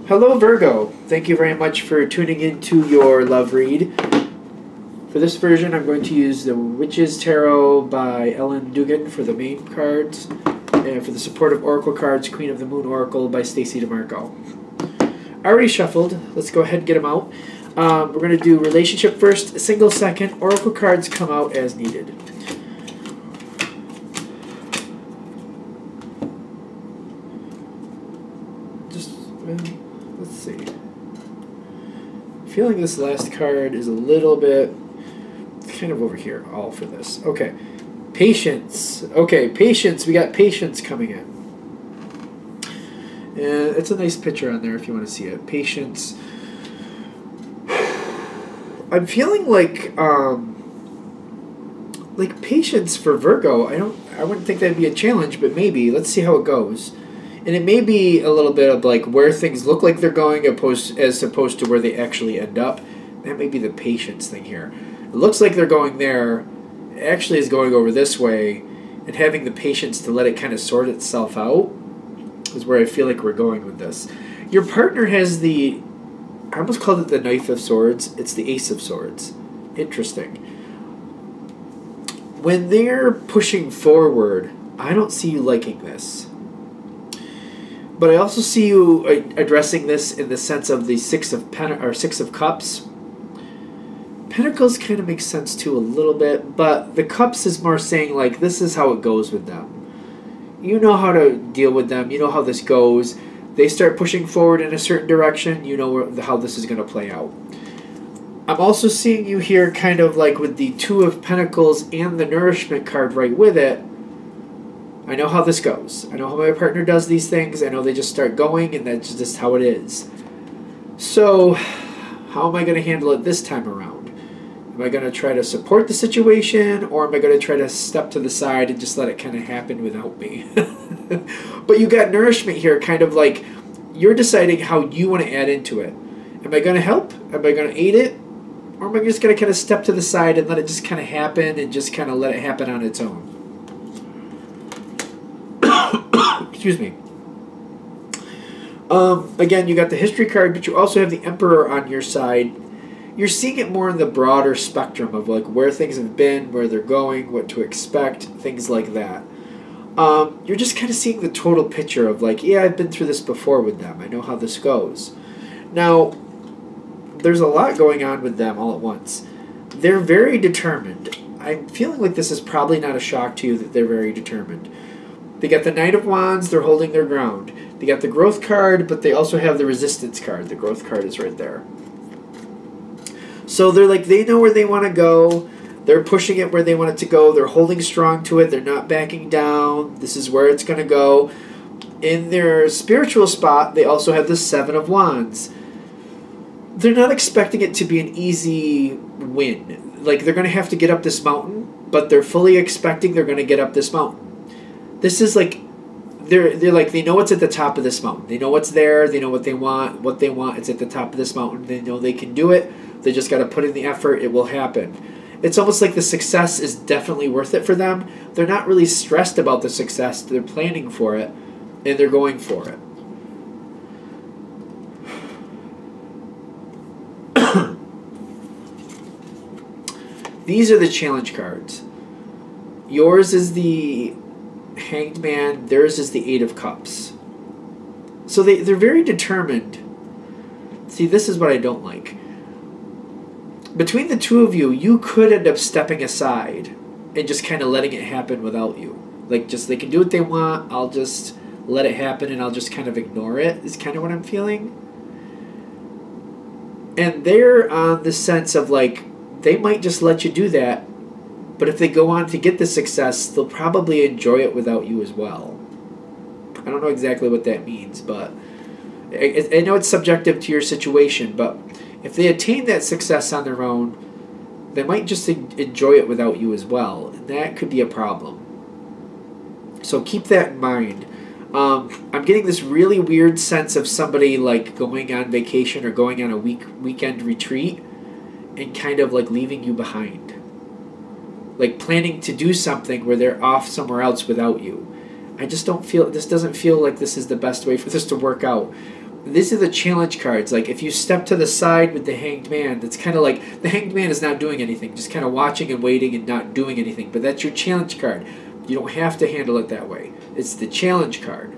Hello, Virgo. Thank you very much for tuning into your love read. For this version, I'm going to use the Witch's Tarot by Ellen Dugan for the main cards, and for the supportive oracle cards, Queen of the Moon Oracle by Stacey DeMarco. I already shuffled. Let's go ahead and get them out. We're going to do relationship first, single second. Oracle cards come out as needed. Let's see. I'm feeling this last card is a little bit kind of over here, all for this. Okay. Patience. Okay, patience. We got patience coming in. And it's a nice picture on there if you want to see it. Patience. I'm feeling like patience for Virgo. I wouldn't think that'd be a challenge, but maybe. Let's see how it goes. And it may be a little bit of like where things look like they're going as opposed to where they actually end up. That may be the patience thing here. It looks like they're going there. It actually is going over this way, and having the patience to let it kind of sort itself out is where I feel like we're going with this. Your partner has I almost called it the Knife of Swords. It's the Ace of Swords. Interesting. When they're pushing forward, I don't see you liking this. But I also see you addressing this in the sense of the Six of Cups. Pentacles kind of makes sense too a little bit, but the Cups is more saying like this is how it goes with them. You know how to deal with them. You know how this goes. They start pushing forward in a certain direction. You know how this is going to play out. I'm also seeing you here kind of like with the Two of Pentacles and the Nourishment card right with it. I know how this goes. I know how my partner does these things. I know they just start going, and that's just how it is. So, how am I going to handle it this time around? Am I going to try to support the situation, or am I going to try to step to the side and just let it kind of happen without me? But you got Nourishment here, kind of like you're deciding how you want to add into it. Am I going to help? Am I going to aid it? Or am I just going to kind of step to the side and let it just kind of happen and just kind of let it happen on its own? Excuse me. Again, you got the History card, but you also have the Emperor on your side. You're seeing it more in the broader spectrum of like where things have been, where they're going, what to expect, things like that. You're just kind of seeing the total picture of like, yeah, I've been through this before with them. I know how this goes. Now, there's a lot going on with them all at once. They're very determined. I'm feeling like this is probably not a shock to you that they're very determined. They got the Knight of Wands, they're holding their ground. They got the Growth card, but they also have the Resistance card. The Growth card is right there. So they're like, they know where they want to go. They're pushing it where they want it to go. They're holding strong to it. They're not backing down. This is where it's going to go. In their spiritual spot, they also have the Seven of Wands. They're not expecting it to be an easy win. Like, they're going to have to get up this mountain, but they're fully expecting they're going to get up this mountain. This is like, they're like, they know it's at the top of this mountain. They know what's there. They know what they want. What they want is at the top of this mountain. They know they can do it. They just got to put in the effort. It will happen. It's almost like the success is definitely worth it for them. They're not really stressed about the success. They're planning for it, and they're going for it. These are the challenge cards. Yours is the Hanged Man, theirs is the Eight of Cups. So they're very determined. See, this is what I don't like. Between the two of you, you could end up stepping aside and just kind of letting it happen without you. Like, just they can do what they want, I'll just let it happen and I'll just kind of ignore it, is kind of what I'm feeling. And they're on the sense of, like, they might just let you do that, but if they go on to get the success, they'll probably enjoy it without you as well. I don't know exactly what that means, but I know it's subjective to your situation, but if they attain that success on their own, they might just enjoy it without you as well, and that could be a problem. So keep that in mind. I'm getting this really weird sense of somebody like going on vacation or going on a weekend retreat and kind of like leaving you behind. Like planning to do something where they're off somewhere else without you. I just don't feel, this doesn't feel like this is the best way for this to work out. these are the challenge cards. Like, if you step to the side with the Hanged Man, that's kind of like, the Hanged Man is not doing anything, just kind of watching and waiting and not doing anything. But that's your challenge card. You don't have to handle it that way. It's the challenge card.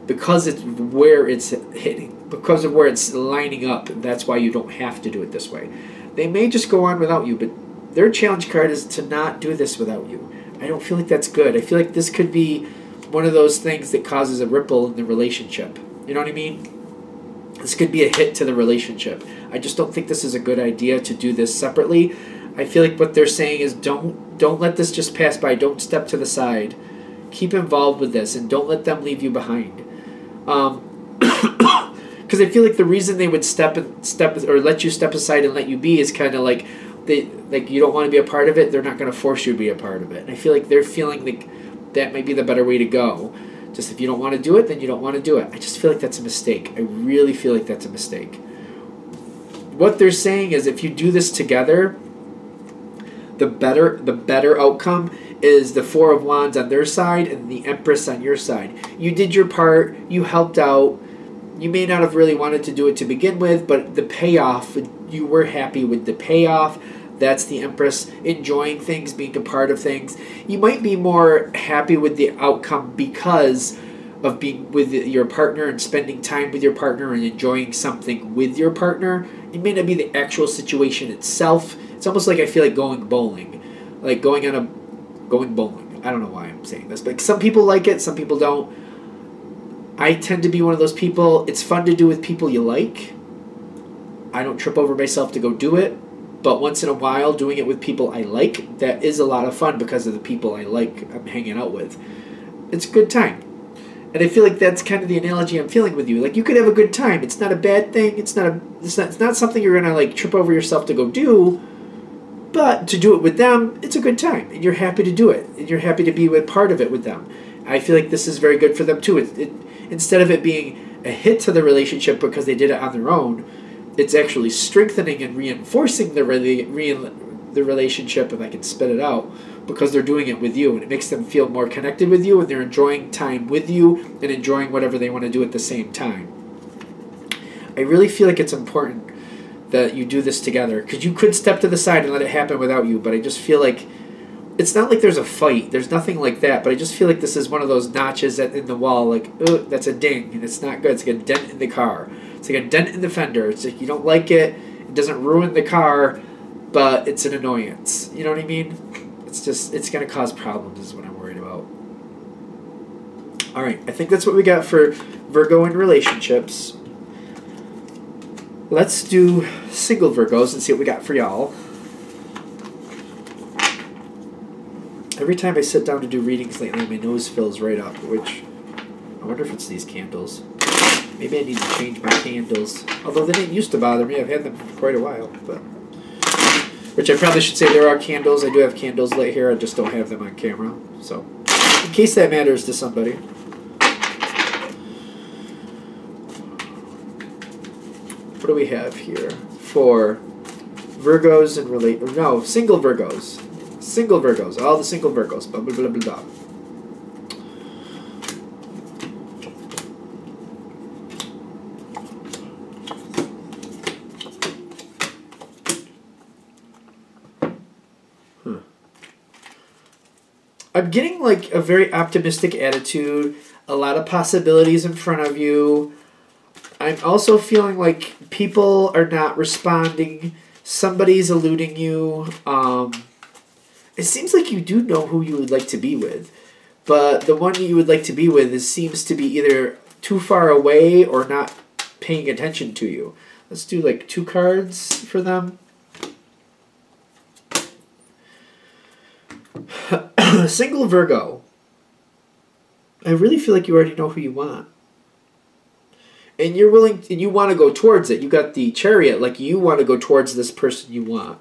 Because it's where it's hitting, because of where it's lining up, that's why you don't have to do it this way. They may just go on without you, but their challenge card is to not do this without you. I don't feel like that's good. I feel like this could be one of those things that causes a ripple in the relationship. You know what I mean? This could be a hit to the relationship. I just don't think this is a good idea to do this separately. I feel like what they're saying is don't let this just pass by. Don't step to the side. Keep involved with this, and don't let them leave you behind. Because I feel like the reason they would step or let you step aside and let you be is kind of like you don't want to be a part of it. They're not going to force you to be a part of it. And I feel like they're feeling like that might be the better way to go. Just if you don't want to do it, then you don't want to do it. I just feel like that's a mistake. I really feel like that's a mistake. What they're saying is if you do this together, the better outcome is the Four of Wands on their side and the Empress on your side. You did your part. You helped out. You may not have really wanted to do it to begin with, but the payoff, you were happy with the payoff. That's the Empress enjoying things, being a part of things. You might be more happy with the outcome because of being with your partner and spending time with your partner and enjoying something with your partner. It may not be the actual situation itself. It's almost like I feel like going bowling. Like going bowling. I don't know why I'm saying this, but some people like it, some people don't. I tend to be one of those people. It's fun to do with people you like. I don't trip over myself to go do it, but once in a while doing it with people I like, that is a lot of fun because of the people I like I'm hanging out with. It's a good time. And I feel like that's kind of the analogy I'm feeling with you. Like, you could have a good time. It's not a bad thing. It's not something you're going to like trip over yourself to go do. But to do it with them, it's a good time, and you're happy to do it, and you're happy to be with part of it with them. I feel like this is very good for them too. Instead of it being a hit to the relationship because they did it on their own, it's actually strengthening and reinforcing the relationship, if I can spit it out, because they're doing it with you, and it makes them feel more connected with you, and they're enjoying time with you and enjoying whatever they want to do at the same time. I really feel like it's important that you do this together, because you could step to the side and let it happen without you, but I just feel like it's not like there's a fight. There's nothing like that, but I just feel like this is one of those notches in the wall, like, oh, that's a ding, and it's not good. It's like a dent in the car. It's like a dent in the fender. It's like you don't like it. It doesn't ruin the car, but it's an annoyance. You know what I mean? It's going to cause problems is what I'm worried about. All right, I think that's what we got for Virgo in relationships. Let's do single Virgos and see what we got for y'all. Every time I sit down to do readings lately, my nose fills right up, which I wonder if it's these candles. Maybe I need to change my candles. Although they didn't used to bother me. I've had them for quite a while. But which I probably should say there are candles. I do have candles lit here. I just don't have them on camera. So, in case that matters to somebody. What do we have here for Virgos and single Virgos. Single Virgos. All the single Virgos. Blah, blah, blah, blah, blah. I'm getting like a very optimistic attitude, a lot of possibilities in front of you. I'm also feeling like people are not responding. Somebody's eluding you. It seems like you do know who you would like to be with, but the one you would like to be with seems to be either too far away or not paying attention to you. Let's do like 2 cards for them. Single Virgo. I really feel like you already know who you want. And you're willing, and you want to go towards it. You got the Chariot, like you want to go towards this person you want.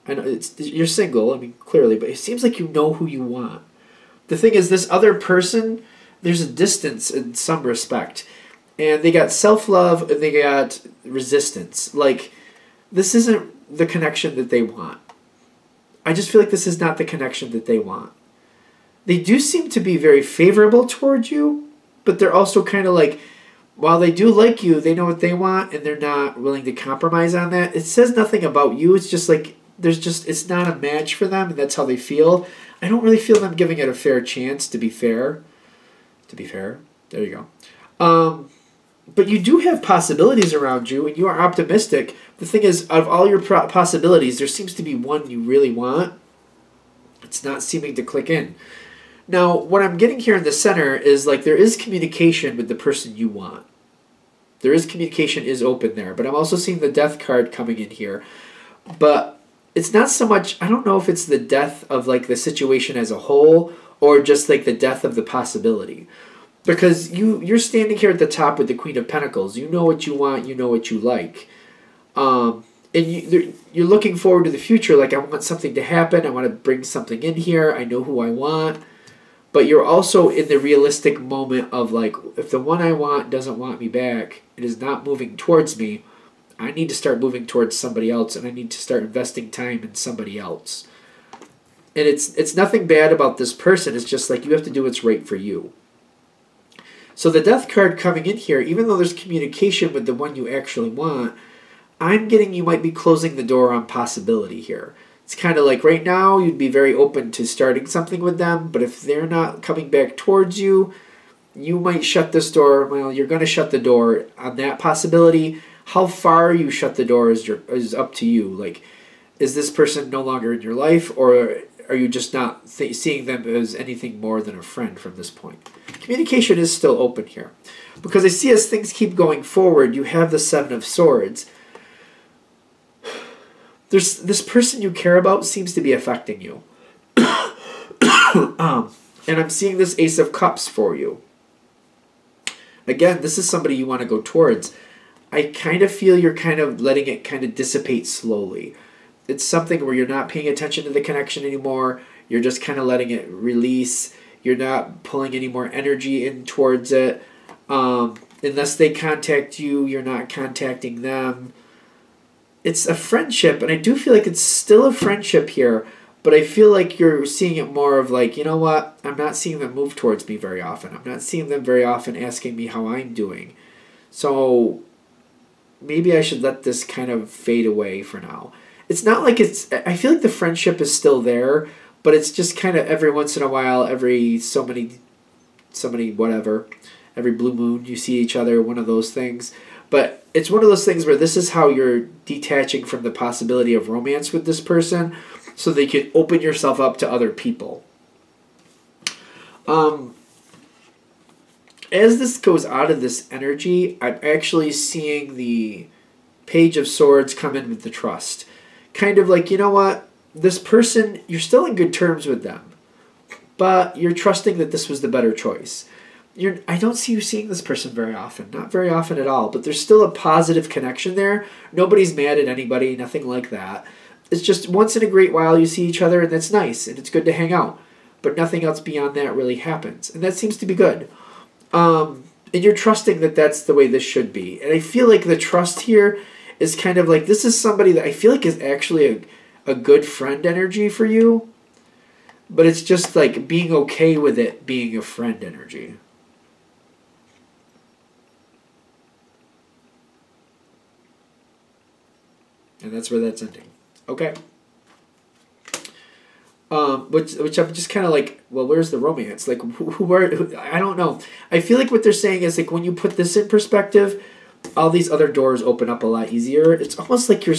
I know you're single, I mean, clearly, but it seems like you know who you want. The thing is, this other person, there's a distance in some respect. And they got self-love and they got resistance. Like, this isn't the connection that they want. I just feel like this is not the connection that they want. They do seem to be very favorable towards you, but they're also kind of like, while they do like you, they know what they want and they're not willing to compromise on that. It says nothing about you. It's just like it's not a match for them, and that's how they feel. I don't really feel them giving it a fair chance, to be fair. There you go. But you do have possibilities around you, and you are optimistic. The thing is, out of all your possibilities, there seems to be one you really want. It's not seeming to click in. Now, what I'm getting here in the center is like there is communication with the person you want. There is communication is open there, but I'm also seeing the death card coming in here. But it's not so much, I don't know if it's the death of like the situation as a whole or just like the death of the possibility. Because you're standing here at the top with the Queen of Pentacles. You know what you want, you know what you like. And you're looking forward to the future, like I want something to happen, I want to bring something in here, I know who I want. But you're also in the realistic moment of like, if the one I want doesn't want me back, it is not moving towards me, I need to start moving towards somebody else, and I need to start investing time in somebody else. And it's nothing bad about this person, it's just like you have to do what's right for you. So the death card coming in here, even though there's communication with the one you actually want, I'm getting you might be closing the door on possibility here. It's kind of like right now you'd be very open to starting something with them, but if they're not coming back towards you, you might shut this door. Well, you're going to shut the door on that possibility. How far you shut the door is up to you. Like, is this person no longer in your life, or are you just not seeing them as anything more than a friend from this point? Communication is still open here. Because I see as things keep going forward, you have the Seven of Swords. This person you care about seems to be affecting you. And I'm seeing this Ace of Cups for you. Again, this is somebody you want to go towards. I kind of feel you're kind of letting it kind of dissipate slowly. It's something where you're not paying attention to the connection anymore. You're just kind of letting it release. You're not pulling any more energy in towards it. Unless they contact you, you're not contacting them. It's a friendship, and I do feel like it's still a friendship here, but I feel like you're seeing it more of like, you know what, I'm not seeing them move towards me very often. I'm not seeing them very often asking me how I'm doing. So maybe I should let this kind of fade away for now. It's not like I feel like the friendship is still there, but it's just kind of every once in a while, every so many whatever, every blue moon you see each other, one of those things. But it's one of those things where this is how you're detaching from the possibility of romance with this person so that you can open yourself up to other people. As this goes out of this energy, I'm actually seeing the Page of Swords come in with the trust. Kind of like, you know what? This person, you're still in good terms with them, but you're trusting that this was the better choice. I don't see you seeing this person very often. Not very often at all. But there's still a positive connection there. Nobody's mad at anybody. Nothing like that. It's just once in a great while you see each other, and that's nice. And it's good to hang out. But nothing else beyond that really happens. And that seems to be good. And you're trusting that that's the way this should be. And I feel like the trust here is kind of like, this is somebody that I feel like is actually a good friend energy for you. But it's just like being okay with it being a friend energy. And that's where that's ending. Okay. Which I'm just kind of like, well, where's the romance? Like, I don't know. I feel like what they're saying is like when you put this in perspective, all these other doors open up a lot easier. It's almost like you're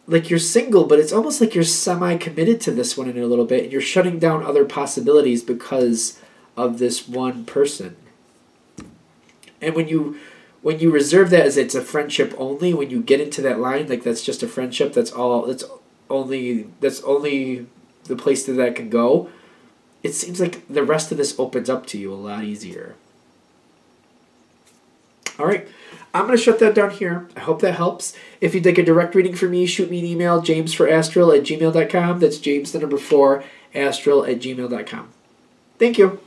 you're single, but it's almost like you're semi-committed to this one in a little bit, and you're shutting down other possibilities because of this one person. And when you reserve that as it's a friendship only, when you get into that line, like that's just a friendship, that's only the place that can go, it seems like the rest of this opens up to you a lot easier. All right, I'm going to shut that down here. I hope that helps. If you'd like a direct reading from me, shoot me an email, jamesforastral@gmail.com. That's James, the number 4, astral@gmail.com. Thank you.